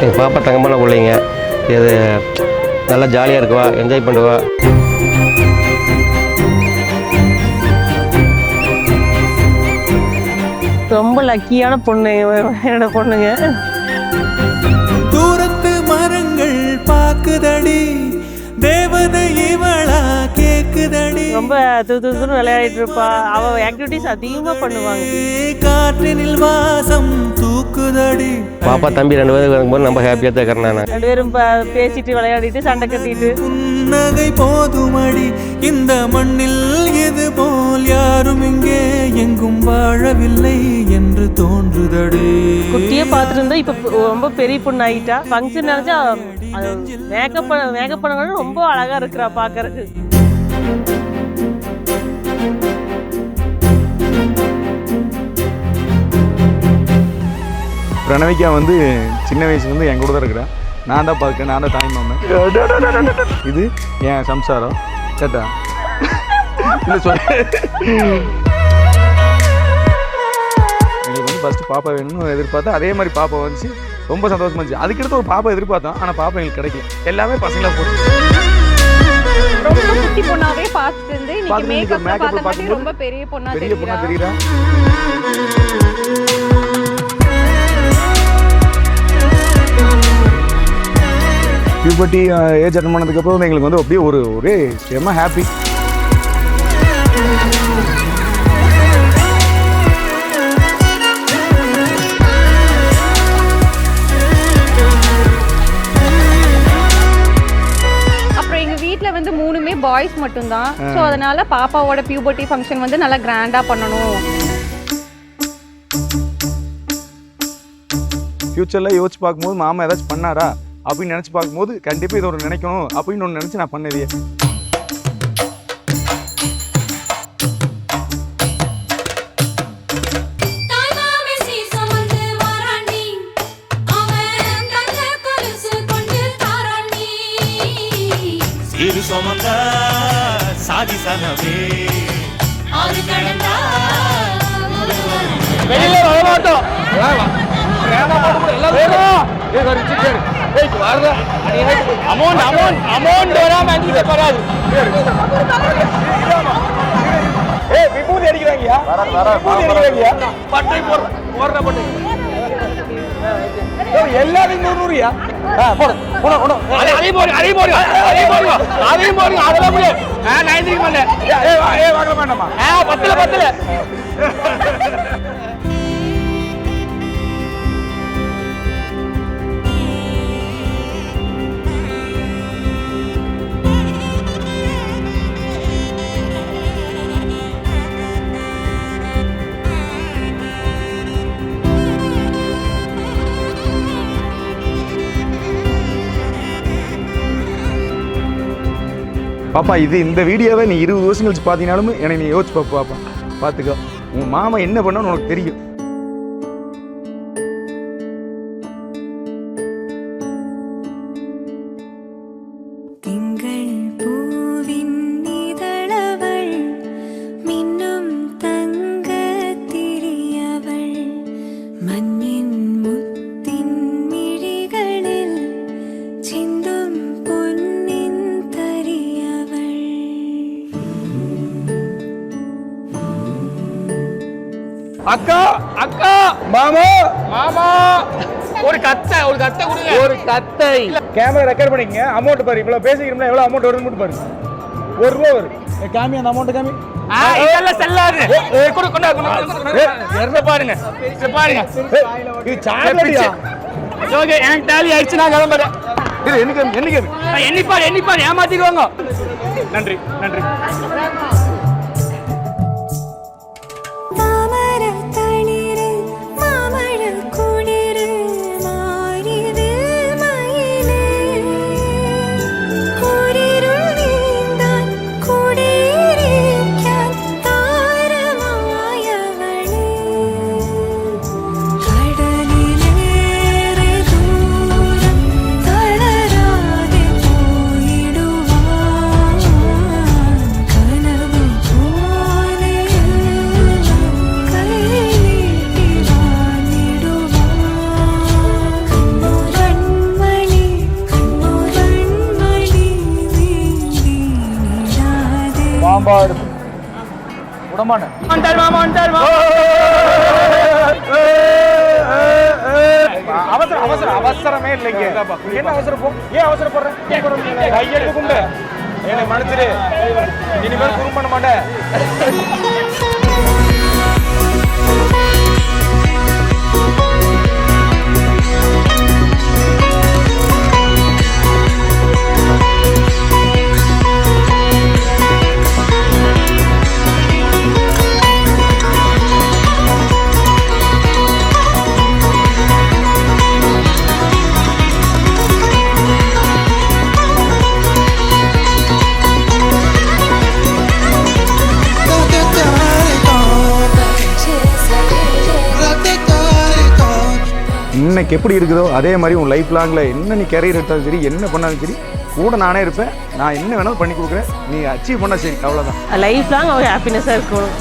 எங்கள் பாப்பா தங்கமான பிள்ளைங்க, இது நல்லா ஜாலியாக இருக்குவா, என்ஜாய் பண்ணுவா. ரொம்ப லக்கியான பொண்ணு என்னோட பொண்ணுங்க. தூரத்து மரங்கள் பாக்குதடி, தேவதை இவளா கேக்குதடி. ரொம்ப தூரம் விளையாடிட்டு இருப்பா. அவ ஆக்டிவிட்டிஸ் அதிகமா பண்ணுவாங்க. காற்றினில் வாசம் தூக்குதடி. பாப்பா தம்பி 2 பேருக்கு வரும்போது ரொம்ப ஹாப்பியாக தான் இருக்கிறேன். நான் 2 பேரும் பேசிட்டு விளையாடிட்டு சண்டை கட்டிட்டு. புன்னகை போதுமடி, இந்த மண்ணில் இது போல் யாரும் இங்கே எங்கும் வாழவில்லை என்று தோன்றுதடி. குட்டியே பார்த்துட்டு இருந்தா இப்ப ரொம்ப பெரிய பொண்ணு ஆகிட்டா. ஃபங்க்ஷன் நினைச்சா மேக்கப் பண்ண ரொம்ப அழகா இருக்கிறா பாக்குறதுக்கு. பிரணவிக்கா வந்து சின்ன வயசுலேருந்து என் கூட தான் இருக்கிறேன். நான் தான் பார்க்கேன், நான் தான் தாய் மாமன். இது என் சம்சாரம். கேட்டா இல்லை சொல்லு. எங்களுக்கு வந்து ஃபஸ்ட்டு பாப்பா வேணும்னு எதிர்பார்த்தா, அதே மாதிரி பாப்பா வந்துச்சு. ரொம்ப சந்தோஷமா இருந்துச்சு. அதுக்கடுத்து ஒரு பாப்பா எதிர்பார்த்தோம், ஆனால் பாப்பா எங்களுக்கு கிடைக்கல. எல்லாமே பசங்களாக போச்சு. ரொம்ப குட்டி பொண்ணாவே பார்த்துட்டு இருந்து இன்னைக்கு மேக்கப் பார்த்து ரொம்ப பெரிய பொண்ணா தெரியுறா. பியூபர்ட்டி ஏஜ் அட்டன் பண்ணதுக்கப்புறம் எங்களுக்கு வந்து அப்படியே ஒரே செம்ம ஹாப்பி. அப்புறம் எங்க வீட்டில் வந்து 3மே பாய்ஸ் மட்டும்தான். ஸோ அதனால பாப்பாவோட பியூபர்ட்டி ஃபங்க்ஷன் வந்து நல்லா கிராண்டா பண்ணணும். ஃப்யூச்சரில் யோசிச்சு பார்க்கும்போது மாமா ஏதாச்சும் பண்ணாரா அப்படின்னு நினச்சி பார்க்கும்போது கண்டிப்பாக இதை ஒரு நினைக்கணும் அப்படின்னு ஒன்று நினச்சி நான் பண்ணதே. எல்லாத்தையும் 100 பாப்பா. இது இந்த வீடியோவை நீ 20 வருஷம் கழிச்சு பார்த்தீங்கனாலும் எனக்கு நீ யோசிச்சு பாப்பா. பார்த்துக்கோ, உன் மாமா என்ன பண்ணணும்னு உனக்கு தெரியும். அக்கா அக்கா மாமா மாமா ஒரு கத்தை கொடுங்க. ஒரு கத்தை கேமரா ரெக்கார்ட் பண்ணிக்கங்க. அமௌண்ட் பாரு, இவ்வளவு பேசிக்கிறோம்னா எவ்வளவு அமௌண்ட் வருதுன்னு மட்டும் பாருங்க. ₹1 வரும். காமி அந்த அமௌண்ட் காமி. இதெல்லாம் செல்லாது. என்ன பாருங்க, இது பாருங்க. இது சாக்லேட்டியா? ஓகே, எனக்கு டாலி ஆயிடுச்சு, நான் கிளம்புறேன். இது எண்ணிப்பாரு ஏமாத்திடுவாங்க. நன்றி நன்றி. கனவு அன்பா இருக்கும். உடமான அவசரமே இல்லைங்க. என்ன அவசரம் போ? ஏன் அவசரப்படுற? கையெழுத்து குண்டு என்னை மன்னிச்சிரு. இனிமேல் குறும் பண்ண மாட்டேன். இன்னைக்கு எப்படி இருக்குதோ அதே மாதிரி உன் லைஃப் லாங்கில் என்ன நீ கேரியர் எடுத்தாலும் சரி, என்ன பண்ணாலும் சரி, கூட நானே இருப்பேன். நான் என்ன வேணாலும் பண்ணி கொடுக்குறேன். நீ அச்சீவ் பண்ண சரி, அவ்வளோதான். லைஃப் லாங் அவங்க ஹாப்பினஸாக இருக்கணும்.